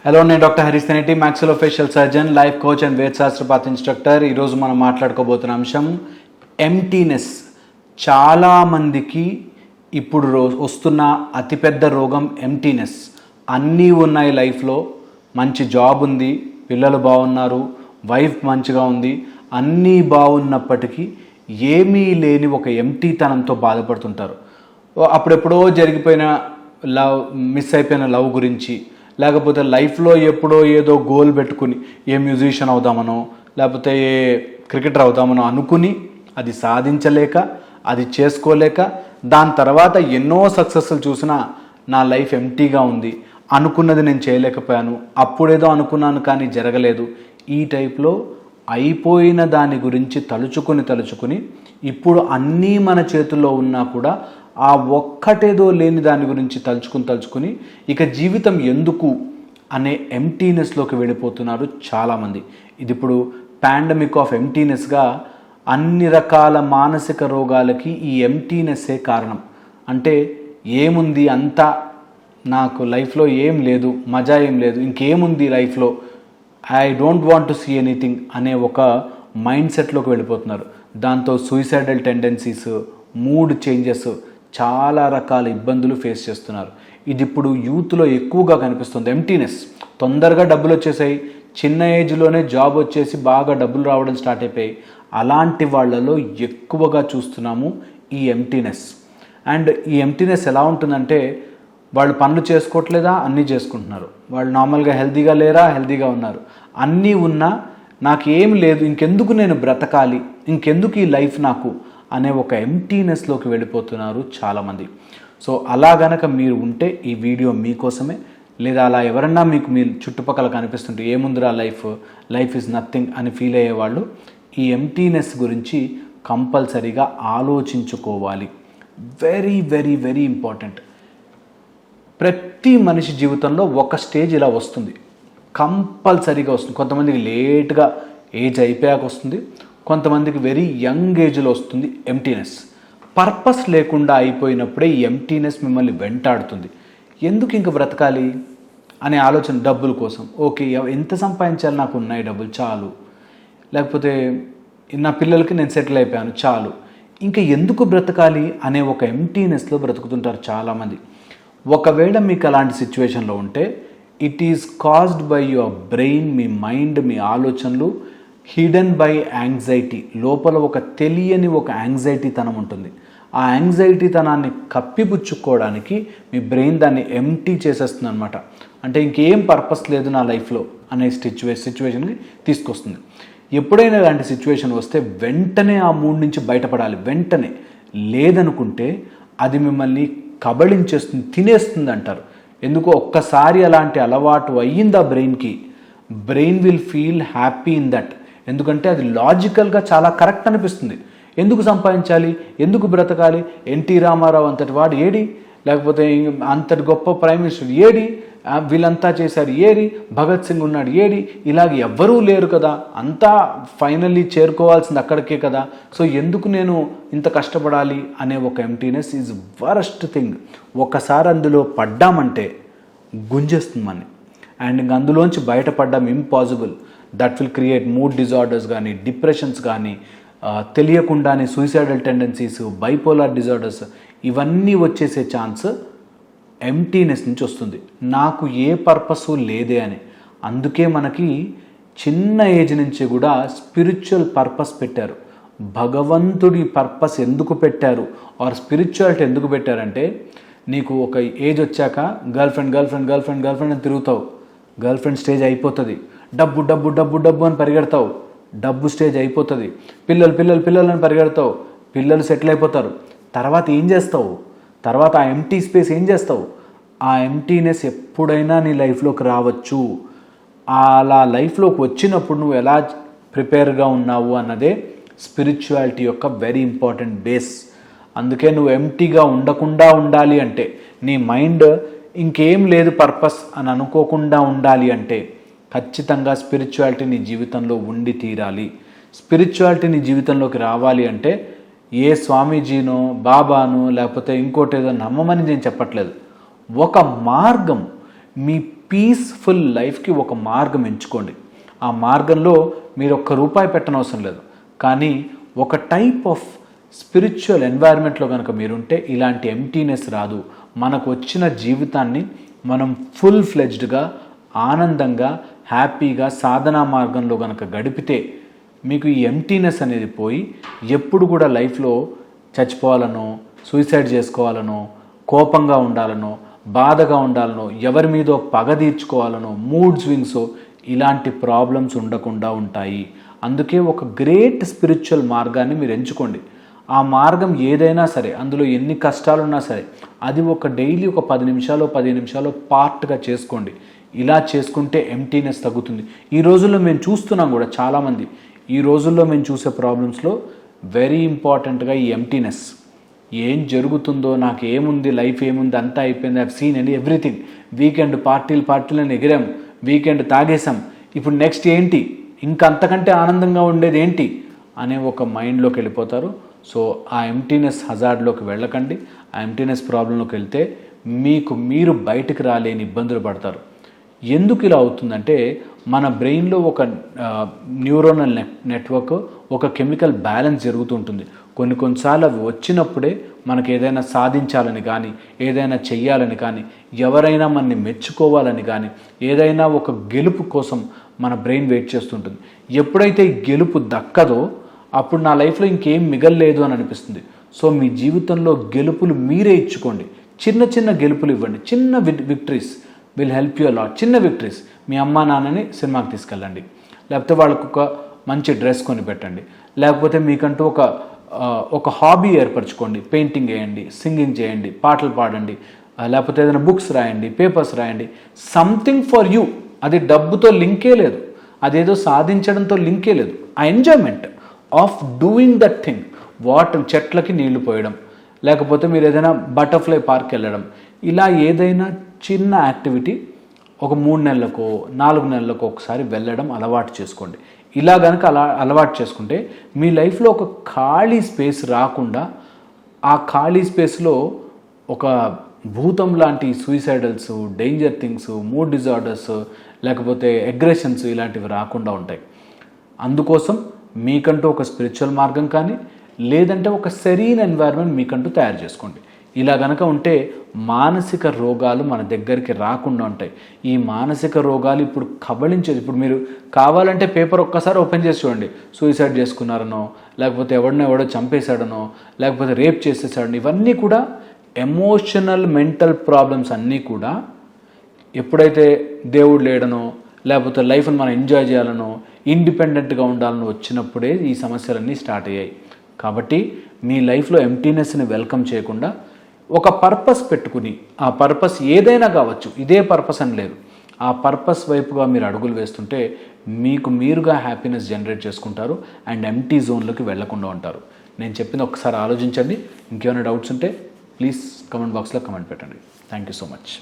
Hello, నేను doctor Harish Teneti, maxillofacial surgeon, life coach and వేద శాస్త్రపాత్ instructor. ఈరోజు మనం మాట్లాడుకోబోతున్న అంశం ఎంప్టీనెస్. చాలామందికి ఇప్పుడు వస్తున్న అతిపెద్ద రోగం ఎంప్టీనెస్. అన్నీ ఉన్నాయి లైఫ్లో, మంచి జాబ్ ఉంది, పిల్లలు బాగున్నారు, వైఫ్ మంచిగా ఉంది, అన్నీ బాగున్నప్పటికీ ఏమీ లేని ఒక ఎంప్టీతనంతో బాధపడుతుంటారు. అప్పుడెప్పుడో జరిగిపోయిన లవ్, మిస్ అయిపోయిన లవ్ గురించి, లేకపోతే లైఫ్లో ఎప్పుడో ఏదో గోల్ పెట్టుకుని ఏ మ్యూజిషియన్ అవుదామనో లేకపోతే ఏ క్రికెటర్ అవుదామనో అనుకుని అది సాధించలేక, అది చేసుకోలేక, దాని తర్వాత ఎన్నో సక్సెస్లు చూసినా నా లైఫ్ ఎంప్టీగా ఉంది, అనుకున్నది నేను చేయలేకపోయాను, అప్పుడేదో అనుకున్నాను కానీ జరగలేదు, ఈ టైప్లో అయిపోయిన దాని గురించి తలుచుకుని ఇప్పుడు అన్నీ మన చేతుల్లో ఉన్నా కూడా ఆ ఒక్కటేదో లేని దాని గురించి తలుచుకుని ఇక జీవితం ఎందుకు అనే ఎంప్టీనెస్లోకి వెళ్ళిపోతున్నారు చాలామంది. ఇది ఇప్పుడు పాండమిక్ ఆఫ్ ఎంప్టీనెస్గా అన్ని రకాల మానసిక రోగాలకి ఈ ఎంప్టీనెస్సే కారణం. అంటే ఏముంది, అంతా నాకు లైఫ్లో ఏం లేదు, మజా ఏం లేదు, ఇంకేముంది లైఫ్లో, I don't want to see anything అనే ఒక మైండ్ సెట్లోకి వెళ్ళిపోతున్నారు. దాంతో సూసైడల్ టెండెన్సీస్, మూడ్ చేంజెస్, చాలా రకాల ఇబ్బందులు ఫేస్ చేస్తున్నారు. ఇది ఇప్పుడు యూత్లో ఎక్కువగా కనిపిస్తుంది. ఎంప్టీనెస్, తొందరగా డబ్బులు వచ్చేసాయి, చిన్న ఏజ్లోనే జాబ్ వచ్చేసి బాగా డబ్బులు రావడం స్టార్ట్ అయిపోయాయి. అలాంటి వాళ్ళలో ఎక్కువగా చూస్తున్నాము ఈ ఎంప్టీనెస్. అండ్ ఈ ఎంప్టీనెస్ ఎలా ఉంటుందంటే, వాళ్ళు పనులు చేసుకోవట్లేదా, అన్నీ చేసుకుంటున్నారు. వాళ్ళు నార్మల్గా హెల్తీగా లేరా, హెల్తీగా ఉన్నారు. అన్నీ ఉన్నా నాకు ఏం లేదు, ఇంకెందుకు నేను బ్రతకాలి, ఇంకెందుకు ఈ లైఫ్ నాకు అనే ఒక ఎంప్టీనెస్లోకి వెళ్ళిపోతున్నారు చాలామంది. సో అలా గనక మీరు ఉంటే ఈ వీడియో మీకోసమే. లేదా అలా ఎవరన్నా మీకు మీ చుట్టుపక్కల కనిపిస్తుంటే ఏముందిరా లైఫ్ ఈజ్ నథింగ్ అని ఫీల్ అయ్యేవాళ్ళు ఈ ఎంప్టీనెస్ గురించి కంపల్సరీగా ఆలోచించుకోవాలి. Very very very important. ప్రతి మనిషి జీవితంలో ఒక స్టేజ్ ఇలా వస్తుంది, కంపల్సరీగా వస్తుంది. కొంతమందికి లేట్గా ఏజ్ అయిపోయాక వస్తుంది, కొంతమందికి వెరీ యంగ్ ఏజ్లో వస్తుంది ఎంప్టీనెస్. పర్పస్ లేకుండా అయిపోయినప్పుడే ఈ ఎంప్టీనెస్ మిమ్మల్ని వెంటాడుతుంది. ఎందుకు ఇంక బ్రతకాలి అనే ఆలోచన, డబ్బుల కోసం, ఓకే ఎంత సంపాదించాలి, నాకు ఉన్నాయి డబ్బులు చాలు, లేకపోతే నా పిల్లలకి నేను సెటిల్ అయిపోయాను చాలు, ఇంకా ఎందుకు బ్రతకాలి అనే ఒక ఎంప్టీనెస్లో బ్రతుకుతుంటారు చాలామంది. ఒకవేళ మీకు అలాంటి సిచ్యువేషన్లో ఉంటే it is caused by your brain, మీ మైండ్, మీ ఆలోచనలు, హిడెన్ బై యాంగ్జైటీ. లోపల ఒక తెలియని ఒక యాంగ్జైటీ తనం ఉంటుంది. ఆ యాంగ్జైటీ తనాన్ని కప్పిపుచ్చుకోవడానికి మీ బ్రెయిన్ దాన్ని ఎంప్టీ చేసేస్తుంది అనమాట. అంటే ఇంకేం పర్పస్ లేదు నా లైఫ్లో అనే సిచ్యువేషన్కి తీసుకొస్తుంది. ఎప్పుడైనా ఇలాంటి సిచ్యువేషన్ వస్తే వెంటనే ఆ మూడ్ నుంచి బయటపడాలి. వెంటనే లేదనుకుంటే అది మిమ్మల్ని కబళించేస్తుంది, తినేస్తుంది అంటారు. ఎందుకో ఒక్కసారి అలాంటి అలవాటు అయ్యింది ఆ brain will feel happy in that. ఎందుకంటే అది లాజికల్గా చాలా కరెక్ట్ అనిపిస్తుంది. ఎందుకు సంపాదించాలి, ఎందుకు బ్రతకాలి, ఎన్టీ రామారావు అంతటి వాడు ఏడి, లేకపోతే అంతటి గొప్ప ప్రైమ్ మినిస్టర్ ఏడి, వీళ్ళంతా చేశారు ఏడి, భగత్ సింగ్ ఉన్నాడు ఏడి, ఇలాగ ఎవ్వరూ లేరు కదా, అంతా ఫైనల్లీ చేరుకోవాల్సింది అక్కడికే కదా, సో ఎందుకు నేను ఇంత కష్టపడాలి అనే ఒక ఎంప్టీనెస్ ఈజ్ వరస్ట్ థింగ్. ఒకసారి అందులో పడ్డామంటే గుంజేస్తుంది మనని, అండ్ ఇంక అందులోంచి బయటపడడం impossible. That will create mood disorders కానీ, డిప్రెషన్స్ కానీ, తెలియకుండానే సూసైడల్ టెండెన్సీస్, బైపోలార్ డిజార్డర్స్, ఇవన్నీ వచ్చేసే ఛాన్స్ ఎంప్టీనెస్ నుంచి వస్తుంది. నాకు ఏ పర్పస్ లేదే అని. అందుకే మనకి చిన్న ఏజ్ నుంచి కూడా స్పిరిచువల్ పర్పస్ పెట్టారు. భగవంతుడి పర్పస్ ఎందుకు పెట్టారు, ఆర్ స్పిరిచువాలిటీ ఎందుకు పెట్టారంటే, నీకు ఒక ఏజ్ వచ్చాక గర్ల్ ఫ్రెండ్ అని తిరుగుతావు, గర్ల్ ఫ్రెండ్ స్టేజ్ అయిపోతుంది, డబ్బు అని పరిగెడతావు, డబ్బు స్టేజ్ అయిపోతుంది, పిల్లలు అని పరిగెడతావు, పిల్లలు సెటిల్ అయిపోతారు. తర్వాత ఏం చేస్తావు, తర్వాత ఆ ఎంప్టీ స్పేస్ ఏం చేస్తావు, ఆ ఎంప్టీనెస్ ఎప్పుడైనా నీ లైఫ్లోకి రావచ్చు. అలా లైఫ్లోకి వచ్చినప్పుడు నువ్వు ఎలా ప్రిపేర్గా ఉన్నావు అన్నదే స్పిరిచువాలిటీ యొక్క వెరీ ఇంపార్టెంట్ బేస్. అందుకే నువ్వు ఎంప్టీగా ఉండకుండా ఉండాలి అంటే, నీ మైండ్ ఇంకేం లేదు పర్పస్ అని అనుకోకుండా ఉండాలి అంటే ఖచ్చితంగా స్పిరిచువాలిటీ నీ జీవితంలో ఉండి తీరాలి. స్పిరిచువాలిటీ నీ జీవితంలోకి రావాలి అంటే ఏ స్వామీజీనో, బాబానో, లేకపోతే ఇంకోటి ఏదో నమ్మమని నేను చెప్పట్లేదు. ఒక మార్గం, మీ పీస్ఫుల్ లైఫ్కి ఒక మార్గం ఎంచుకోండి. ఆ మార్గంలో మీరు ₹1 పెట్టనవసరం లేదు, కానీ ఒక టైప్ ఆఫ్ స్పిరిచువల్ ఎన్వైర్న్మెంట్లో కనుక మీరుంటే ఇలాంటి ఎంటీనెస్ రాదు. మనకు వచ్చిన జీవితాన్ని మనం ఫుల్ ఫ్లెడ్జ్డ్గా, ఆనందంగా, హ్యాపీగా సాధనా మార్గంలో కనుక గడిపితే మీకు ఈ ఎంటీనెస్ అనేది పోయి ఎప్పుడు కూడా లైఫ్లో చచ్చిపోవాలనో, సూసైడ్ చేసుకోవాలనో, కోపంగా ఉండాలనో, బాధగా ఉండాలనో, ఎవరి మీదో పగ తీర్చుకోవాలనో, మూడ్ స్వింగ్స్, ఇలాంటి ప్రాబ్లమ్స్ ఉండకుండా ఉంటాయి. అందుకే ఒక గ్రేట్ స్పిరిచువల్ మార్గాన్ని మీరు ఎంచుకోండి. ఆ మార్గం ఏదైనా సరే, అందులో ఎన్ని కష్టాలున్నా సరే, అది ఒక డైలీ ఒక 10 నిమిషాలు 15 నిమిషాలు పార్ట్గా చేసుకోండి. ఇలా చేసుకుంటే ఎంటీనెస్ తగ్గుతుంది. ఈ రోజుల్లో మేము చూస్తున్నాం కూడా చాలామంది, ఈ రోజుల్లో మేము చూసే ప్రాబ్లమ్స్లో వెరీ ఇంపార్టెంట్గా ఈ ఎంటీనెస్. ఏం జరుగుతుందో, నాకు ఏముంది, లైఫ్ ఏముంది, అంతా అయిపోయింది, I seen and everything. Weekend పార్టీలను ఎగిరాం, వీకెండ్ తాగేసాం, ఇప్పుడు నెక్స్ట్ ఏంటి, ఇంకా అంతకంటే ఆనందంగా ఉండేది ఏంటి అనే ఒక మైండ్లోకి వెళ్ళిపోతారు. సో ఆ ఎంటీనెస్ హజార్డ్లోకి వెళ్ళకండి. ఆ ఎంటీనెస్ ప్రాబ్లంలోకి వెళ్తే మీరు బయటకు రాలేని ఇబ్బందులు పడతారు. ఎందుకు ఇలా అవుతుందంటే మన బ్రెయిన్లో ఒక న్యూరోనల్ నెట్వర్క్, ఒక కెమికల్ బ్యాలెన్స్ జరుగుతుంటుంది. కొన్నిసార్లు అవి వచ్చినప్పుడే మనకు ఏదైనా సాధించాలని కానీ, ఏదైనా చెయ్యాలని కానీ, ఎవరైనా మనని మెచ్చుకోవాలని కానీ, ఏదైనా ఒక గెలుపు కోసం మన బ్రెయిన్ వెయిట్ చేస్తుంటుంది. ఎప్పుడైతే ఈ గెలుపు దక్కదో అప్పుడు నా లైఫ్లో ఇంకేం మిగల్లేదు అని అనిపిస్తుంది. సో మీ జీవితంలో గెలుపులు మీరే ఇచ్చుకోండి. చిన్న చిన్న గెలుపులు ఇవ్వండి. చిన్న victories will help you a lot. చిన్న విక్టరీస్, మీ అమ్మా నాన్నని సినిమాకి తీసుకెళ్ళండి, లేకపోతే వాళ్ళకు ఒక మంచి డ్రెస్ కొని పెట్టండి, లేకపోతే మీకంటూ ఒక హాబీ ఏర్పరచుకోండి. పెయింటింగ్ వేయండి, సింగింగ్ చేయండి, పాటలు పాడండి, లేకపోతే ఏదైనా బుక్స్ రాయండి, పేపర్స్ రాయండి. Something for you. అది డబ్బుతో లింకే లేదు, అదేదో సాధించడంతో లింకే లేదు. ఆ enjoyment of doing that thing. చెట్లకి నీళ్లు పోయడం, లేకపోతే మీరు ఏదైనా బటర్ఫ్లై పార్క్ వెళ్ళడం, ఇలా ఏదైనా చిన్న యాక్టివిటీ ఒక 3 నెలలకో 4 నెలలకో ఒకసారి వెళ్ళడం అలవాటు చేసుకోండి. ఇలా కనుక అలవాటు చేసుకుంటే మీ లైఫ్లో ఒక ఖాళీ స్పేస్ రాకుండా, ఆ ఖాళీ స్పేస్లో ఒక భూతం లాంటి సూసైడల్స్, డేంజర్ థింగ్స్, మూడ్ డిజార్డర్స్, లేకపోతే అగ్రెషన్స్ ఇలాంటివి రాకుండా ఉంటాయి. అందుకోసం మీకంటూ ఒక స్పిరిచువల్ మార్గం కానీ, లేదంటే ఒక సెరీన్ ఎన్వైర్న్మెంట్ మీకంటూ తయారు చేసుకోండి. ఇలా కనుక ఉంటే మానసిక రోగాలు మన దగ్గరికి రాకుండా ఉంటాయి. ఈ మానసిక రోగాలు ఇప్పుడు కబళించేది. ఇప్పుడు మీరు కావాలంటే పేపర్ ఒక్కసారి ఓపెన్ చేసి చూడండి, సూసైడ్ చేసుకున్నారనో, లేకపోతే ఎవడో చంపేశాడనో, లేకపోతే రేప్ చేసేసాడనో, ఇవన్నీ కూడా ఎమోషనల్ మెంటల్ ప్రాబ్లమ్స్ అన్నీ కూడా ఎప్పుడైతే దేవుడు లేడనో, లేకపోతే లైఫ్ని మనం ఎంజాయ్ చేయాలనో, ఇండిపెండెంట్గా ఉండాలనో వచ్చినప్పుడే ఈ సమస్యలన్నీ స్టార్ట్ అయ్యాయి. కాబట్టి మీ లైఫ్లో ఎంటీనెస్ని వెల్కమ్ చేయకుండా ఒక పర్పస్ పెట్టుకుని, ఆ పర్పస్ ఏదైనా కావచ్చు, ఇదే పర్పస్ అని లేదు, ఆ పర్పస్ వైపుగా మీరు అడుగులు వేస్తుంటే మీరుగా హ్యాపీనెస్ జనరేట్ చేసుకుంటారు అండ్ ఎంటీ జోన్లోకి వెళ్లకుండా ఉంటారు. నేను చెప్పింది ఒకసారి ఆలోచించండి. ఇంకేమైనా డౌట్స్ ఉంటే ప్లీజ్ కమెంట్ బాక్స్లో కమెంట్ పెట్టండి. Thank you so much.